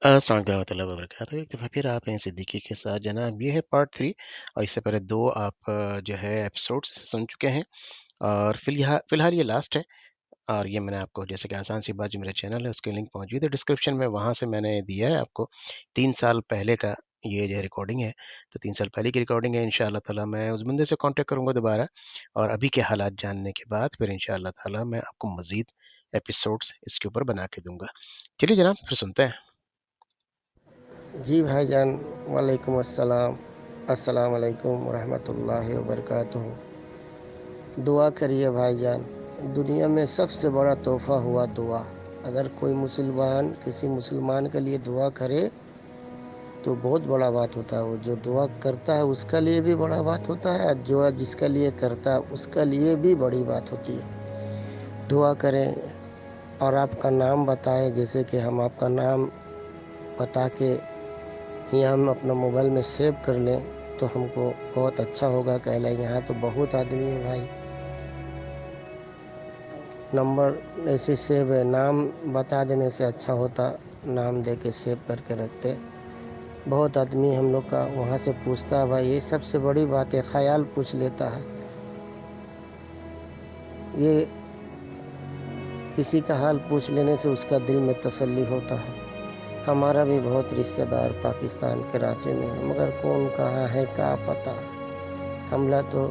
अस्सलाम वालेकुम रहमतुल्लाहि व बरकातहू। एक दफ़ा फिर आप हैं सिद्दीकी के साथ जनाब। ये है पार्ट 3 और इससे पहले 2 आप जो है एपिसोड्स सुन चुके हैं और फ़िलहाल ये लास्ट है। और ये मैंने आपको जैसे कि आसान सी बात, जो मेरा चैनल है उसकी लिंक मौजूद है डिस्क्रिप्शन में, वहाँ से मैंने दिया है आपको 3 साल पहले का ये जो है रिकॉर्डिंग है। तो 3 साल पहले की रिकॉर्डिंग है। इंशाअल्लाह ताला मैं उस बंदे से कॉन्टैक्ट करूँगा दोबारा और अभी के हालात जानने के बाद फिर इंशाअल्लाह ताला मैं आपको मज़ीद एपिसोड्स इसके ऊपर बना के दूँगा। चलिए जनाब फिर सुनते हैं। जी भाईजान, वालेकुम अस्सलाम। अस्सलाम वालेकुम रहमतुल्लाहि व बरकातुहू। दुआ करिए भाईजान। दुनिया में सबसे बड़ा तोहफ़ा हुआ दुआ। अगर कोई मुसलमान किसी मुसलमान के लिए दुआ करे तो बहुत बड़ा बात होता है। वो जो दुआ करता है उसका लिए भी बड़ा बात होता है, जो जिसका लिए करता है उसका लिए भी बड़ी बात होती है। दुआ करें और आपका नाम बताएं, जैसे कि हम आपका नाम बता के यहाँ हम अपना मोबाइल में सेव कर लें तो हमको बहुत अच्छा होगा। कहला यहाँ तो बहुत आदमी है भाई, नंबर ऐसे सेव है, नाम बता देने से अच्छा होता, नाम दे के सेव करके रखते। बहुत आदमी हम लोग का वहाँ से पूछता है भाई, ये सबसे बड़ी बात है, ख्याल पूछ लेता है। ये किसी का हाल पूछ लेने से उसका दिल में तसल्ली होता है। हमारा भी बहुत रिश्तेदार पाकिस्तान कराची में है, मगर कौन कहाँ है क्या पता। हमला तो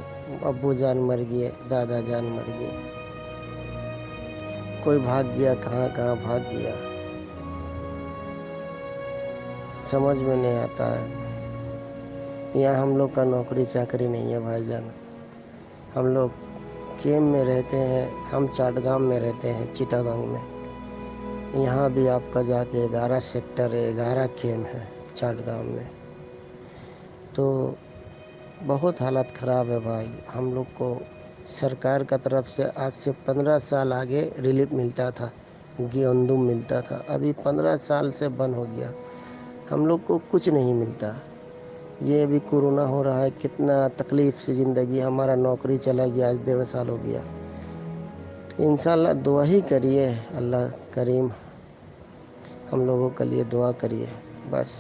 अब्बू जान मर गए, दादा जान मर गए, कोई भाग गया, कहाँ कहाँ भाग गया, समझ में नहीं आता है। यहाँ हम लोग का नौकरी चाकरी नहीं है भाईजान। हम लोग केम में रहते हैं, हम चाटगांव में रहते हैं, चिटागांव में। यहाँ भी आपका जाके 11 सेक्टर है, 11 केम है चाटगांव में। तो बहुत हालत ख़राब है भाई। हम लोग को सरकार का तरफ से आज से 15 साल आगे रिलीफ मिलता था, गेंदुम मिलता था। अभी 15 साल से बंद हो गया, हम लोग को कुछ नहीं मिलता। ये अभी कोरोना हो रहा है, कितना तकलीफ़ से ज़िंदगी, हमारा नौकरी चला गया, आज 1.5 साल हो गया। तो इंशाल्लाह दुआ ही करिए, अल्लाह करीम हम लोगों के लिए दुआ करिए बस।